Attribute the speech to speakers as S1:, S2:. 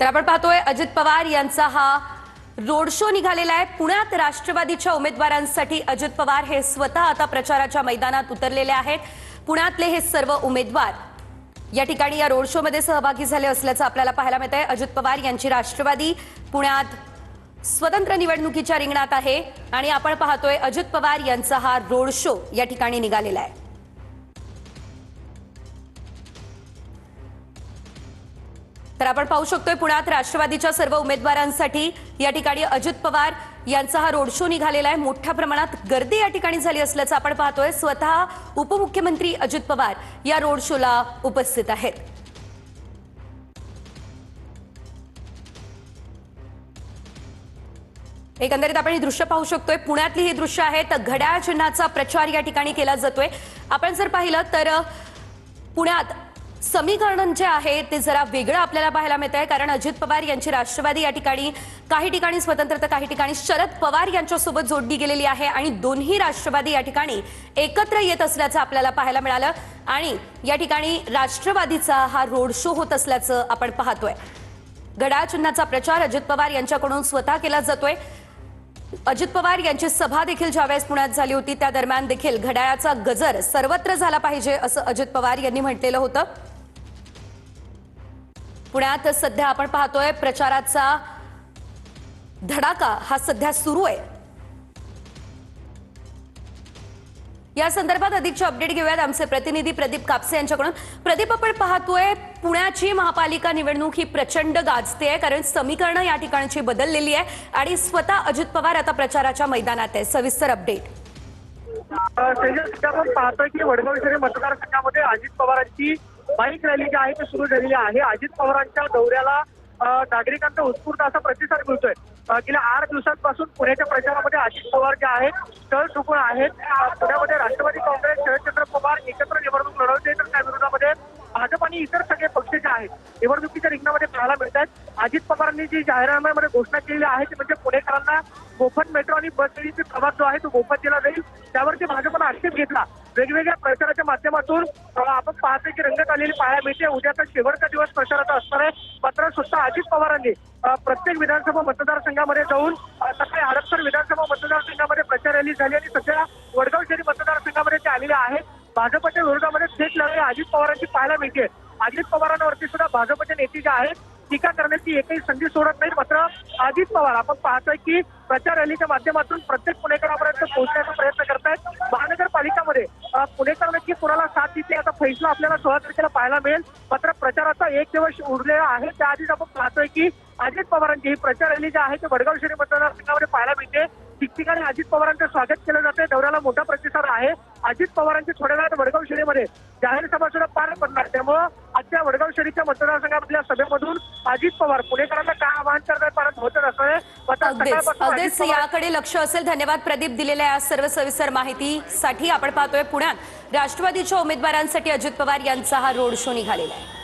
S1: तर आपण पाहतोय अजित पवार यांचा हा रोड शो निघालेला आहे। पुण्यात राष्ट्रवादीच्या उमेदवारांसाठी अजित पवार हे स्वतः आता प्रचाराच्या मैदानात उतरलेले आहेत। पुण्यातले हे सर्व उमेदवार या ठिकाणी या रोड शो मध्ये सहभागी झाले असल्याचं आपल्याला पाहायला मिळतंय। अजित पवार यांची राष्ट्रवादी पुण्यात स्वतंत्र निवडणुकीच्या रिंगणात आहे आणि आपण पाहतोय अजित पवार यांचा हा रोड शो या ठिकाणी निघालेला आहे। तर आपण पाहू शकतोय पुण्यात राष्ट्रवादीच्या सर्व उमेदवारांसाठी या ठिकाणी अजित पवार यांचा हा रोड शो निघालेला आहे। मोठ्या प्रमाणात गर्दी या ठिकाणी झाली असल्याचं आपण पाहतोय। स्वतः उपमुख्यमंत्री अजित पवार या रोड शोला उपस्थित आहेत। एकंदरीत आपण ही दृश्य पाहू शकतोय। पुण्यातली ही दृश्य आहेत। घड्याळ चिन्हाचा प्रचार या ठिकाणी केला जातोय। आपण जर पाहिलं तर पुण्यात समीकरण जे आहे ते जरा वेगळं आपल्याला पाहायला मिळतंय, कारण अजित पवार यांची राष्ट्रवादी या ठिकाणी काही ठिकाणी स्वतंत्र तर काही ठिकाणी शरद पवार यांच्यासोबत जोडली गेलेली आहे आणि दोन्ही राष्ट्रवादी या ठिकाणी एकत्र येत असल्याचं आपल्याला पाहायला मिळालं आणि या ठिकाणी राष्ट्रवादीचा हा रोड शो होत असल्याचं आपण पाहतोय। घड्याळ चिन्हाचा प्रचार अजित पवार यांच्याकडून स्वतः केला जातोय। अजित पवार यांची सभा देखील ज्यावेळेस पुण्यात झाली होती त्या दरम्यान देखील घड्याळाचा गजर सर्वत्र झाला पाहिजे असं अजित पवार यांनी म्हटलेलं होतं। पुण्यात सध्या आपण पाहतोय प्रचाराचा धडाका हा सध्या सुरू आहे। या संदर्भात अधिकचे अपडेट घेऊयात आमचे प्रतिनिधी प्रदीप कापसे यांच्याकडून। प्रदीप, आपण पाहतोय पुण्याची महापालिका निवडणूक ही प्रचंड गाजते आहे, कारण समीकरणं या ठिकाणची बदललेली आहे आणि स्वतः अजित पवार आता प्रचाराच्या मैदानात आहे। सविस्तर अपडेट
S2: आपण पाहतोय की वडगाव शहरी मतदारसंघामध्ये अजित पवारांची बाईक रॅली जी आहे ती सुरू झालेली आहे। अजित पवारांच्या दौऱ्याला नागरिकांचा उत्स्फूर्त असा प्रतिसाद मिळतोय। गेल्या 8 दिवसांपासून पुण्याच्या प्रचारामध्ये अजित पवार जे आहेत तळ ठोकून आहेत। पुण्यामध्ये राष्ट्रवादी काँग्रेस शरदचंद्र पवार एकत्र निवडणूक लढवते, तर त्या विरोधामध्ये भाजप आणि इतर सगळे पक्ष जे आहेत निवडणुकीच्या रिंगणामध्ये पाहायला मिळतात। अजित पवारांनी जी जाहीरनाम्यामध्ये घोषणा केलेली आहे ती म्हणजे पुणेकरांना मोफत मेट्रो आणि बस सेवेचा प्रवास जो आहे तो मोफत दिला जाईल, त्यावरती भाजपनं आक्षेप घेतला। वेगवेगळ्या प्रचाराच्या माध्यमातून आपण पाहतोय की रंगत आलेली पाहायला मिळते। उद्याचा शेवटचा दिवस प्रचाराचा असणार आहे, मात्र स्वतः अजित पवारांनी प्रत्येक विधानसभा मतदारसंघामध्ये जाऊन सकाळी हडपसर विधानसभा मतदारसंघामध्ये प्रचार रॅली झाली आणि सध्या वडगाव शहरी मतदारसंघामध्ये ते आलेले आहेत। भाजपच्या विरोधामध्ये थेट लढाई अजित पवारांची पाहायला मिळते। अजित पवारांवरती सुद्धा भाजपचे नेते जे आहेत टीका करण्याची एकही संधी सोडत नाही, मात्र अजित पवार आपण पाहतोय की प्रचार रॅलीच्या माध्यमातून प्रत्येक पुणेकरांपर्यंत पोहोचण्याचा प्रयत्न करतायत। महानगरपालिकामध्ये पुणेकर नक्की कोणाला साथ देते याचा फैसला आपल्याला 16 तारखेला पाहायला मिळेल, मात्र प्रचाराचा एक दिवस उरलेला आहे। त्याआधीच आपण पाहतोय की अजित पवारांची ही प्रचार रॅली जी आहे ती वडगाव शहरी मतदारसंघामध्ये पाहायला मिळते। ठिकठिकाणी अजित पवारांचं स्वागत केलं जाते, दौऱ्याला मोठा प्रतिसाद आहे। अजित पवारांची थोड्या वेळात वडगाव शहरीमध्ये जाहीर सभा सुद्धा पार पडणार, त्यामुळं आजच्या वडगाव शहरीच्या मतदारसंघामधल्या सभेमधून अजित पवार पुणेकरांना काय आवाहन करताय परत होतच असं
S1: अगदीच याकडे लक्ष असेल। धन्यवाद प्रदीप दिलेल्या या सर्व सविस्तर माहितीसाठी। आपण पाहतोय पुण्यात राष्ट्रवादीच्या उमेदवारांसाठी अजित पवार यांचा हा रोड शो निघालेला आहे।